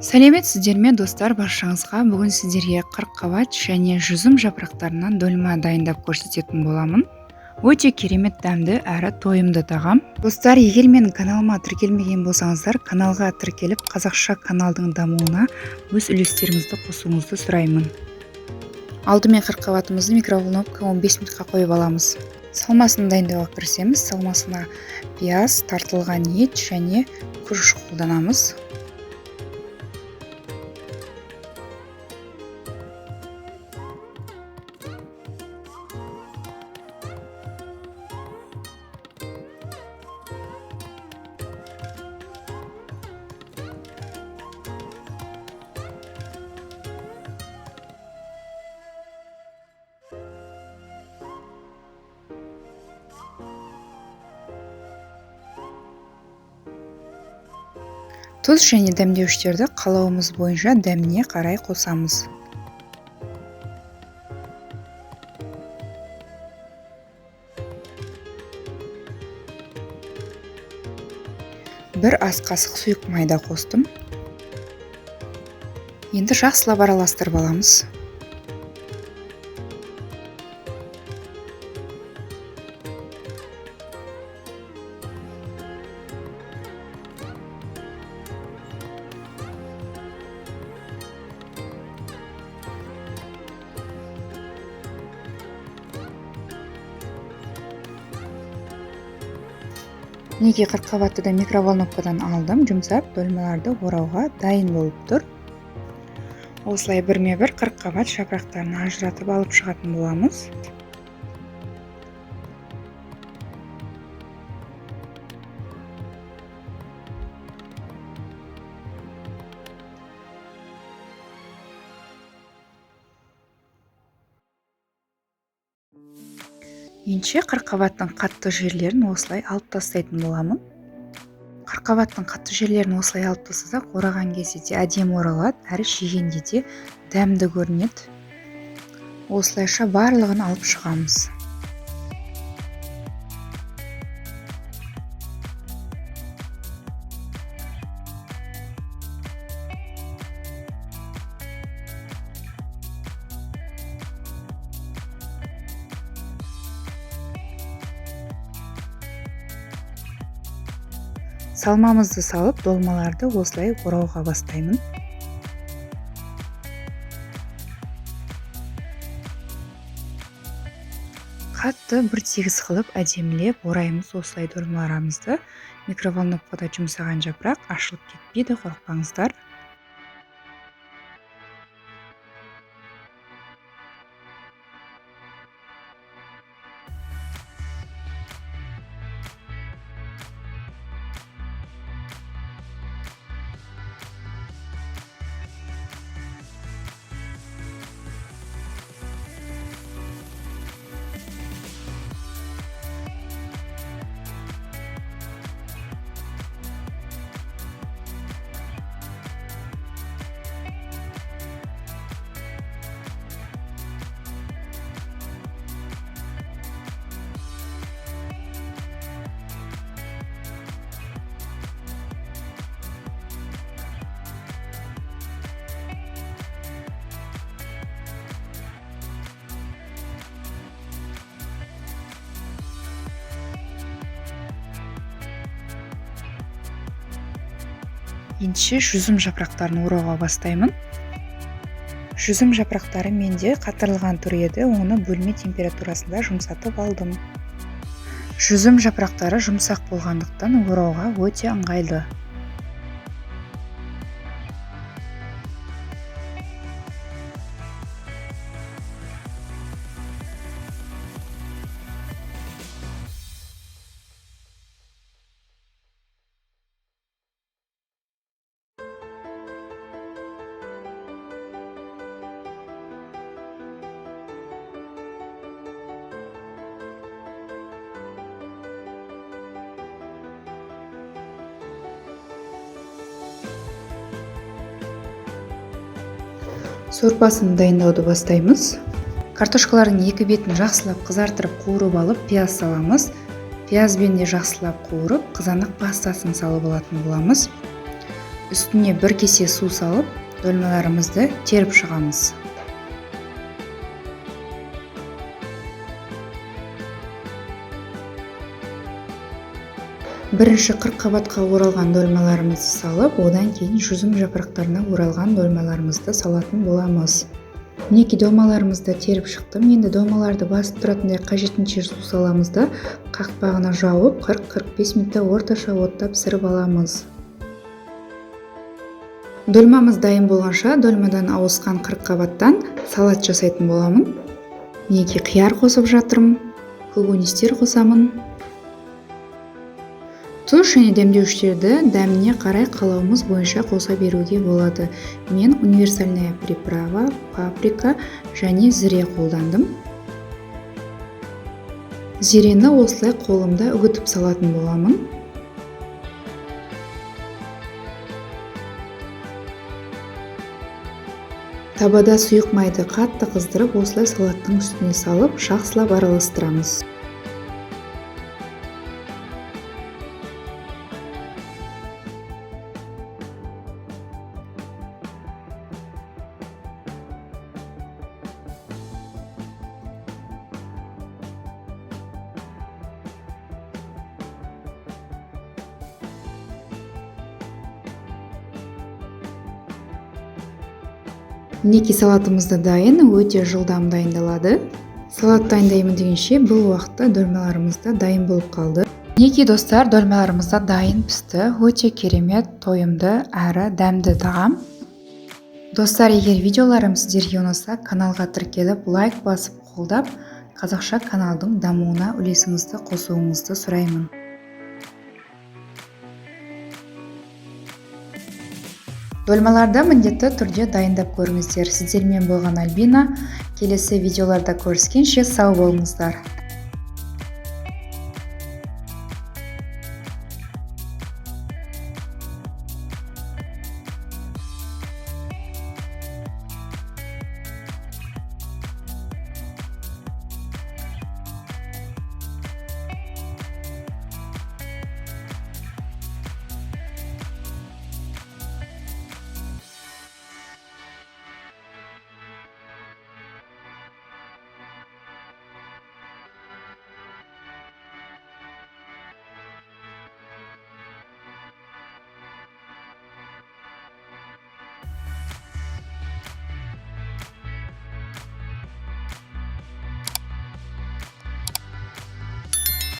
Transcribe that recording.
Сәлеметсіздер ме достар, баршаңызға бүгін сіздерге қырыққабат және жүзім жапырақтарынан дольма дайындап көрсететін боламын. Өте керемет дәмді әрі тойымды тағам. Достар, егер менің каналыма тіркелмеген болсаңыздар, каналға тіркеліп қазақша каналдың дамуына өз үлестеріңізді қосуыңызды сұраймын. Алдымен қырыққабатымызды микроволновка 15 минутқа қойып аламыз. Салмасын дайындауға кірісеміз. Салмасына пияз, тартылған ет және күріш қолданамыз. Тұз және дәмдеуіштерді қалауымыз бойынша дәміне қарай қосамыз. Бір ас қасық сұйық майда қостым. Енді жақсылап араластырып аламыз. Неге қырыққабатты да микроволновкадан алдым, жұмсап, дольмаларды орауға дайын болып тұр. Осылай бірме-бір қырыққабат жапырақтарын ажыратып алып шығатын боламыз. Енше қырыққабаттың қатты жерлерін осылай алып тастайтын боламын. Қырыққабаттың қатты жерлерін осылай алып тастасақ, ораған кезде де әдемі оралады, әрі жегенде де дәмді көрінеді. Осылайша барлығын алып шығамыз. Салмамызды салып, долмаларды осылай орауға бастаймын. Қатты бір тегіс қылып әдемілеп ораймыз осылай долмаларымызды. Микроволновкада жұмсаған жапырақ ашылып кетпейді, қорықпаңыздар. Енше жүзім жапырақтарын орауға бастаймын. Жүзім жапырақтары менде қатырылған тұр еді, оны бөлме температурасында жұмсатып алдым. Жүзім жапырақтары жұмсақ болғандықтан орауға өте ыңғайлы. Сорпасын дайындауды бастаймыз. Картошкалардың екі бетін жақсылап қызартырып қуырып алып, пияз саламыз. Пиязбен де жақсылап қуырып, қызанақ пастасын салып алатын боламыз. Үстіне 1 кесе су салып, дольмаларымызды теріп шығамыз. Бірінші қырыққабатқа оралған дольмаларымызды салып, одан кейін жүзім жапырақтарына оралған дольмаларымызды салатын боламыз. Мінекей домаларымызды теріп шықтым. Енді домаларды басып тұратындай қажетінше су саламыз да қақпағына жауып 40-45 минутта орташа отта пісіріп аламыз. Дольмамыз дайын болғанша дольмадан ауысқан қырыққабаттан салат жасайтын боламын. Мінекей қияр қосып жатырмын, көкөністер қосамын. Тұз және дәмдеуіштерді дәміне қарай қалауымыз бойынша қоса беруге болады. Мен универсальная приправа, паприка және зіре қолдандым. Зирені осылай қолымда үгітіп салатын боламын. Табада сұйық майды қатты қыздырып, осылай салаттың үстіне салып, жақсылап араластырамыз. Мінекей салатымызды дайын, өте жылдам дайындалады. Салат дайындаймын дегенше бұл уақытта дольмаларымыз да дайын болып қалды. Мінекей достар, дольмаларымыз да дайын пісті. Өте керемет, тойымды әрі дәмді тағам. Достар, егер видеоларым сіздерге ұнаса, каналға тіркеліп, лайк басып қолдап, қазақша каналдың дамуына үлесіңізді қосуыңызды сұраймын. Дольмаларды міндетті түрде дайындап көріңіздер. Сіздермен болған Альбина. Келесі видеоларда көріскенше сау болыңыздар.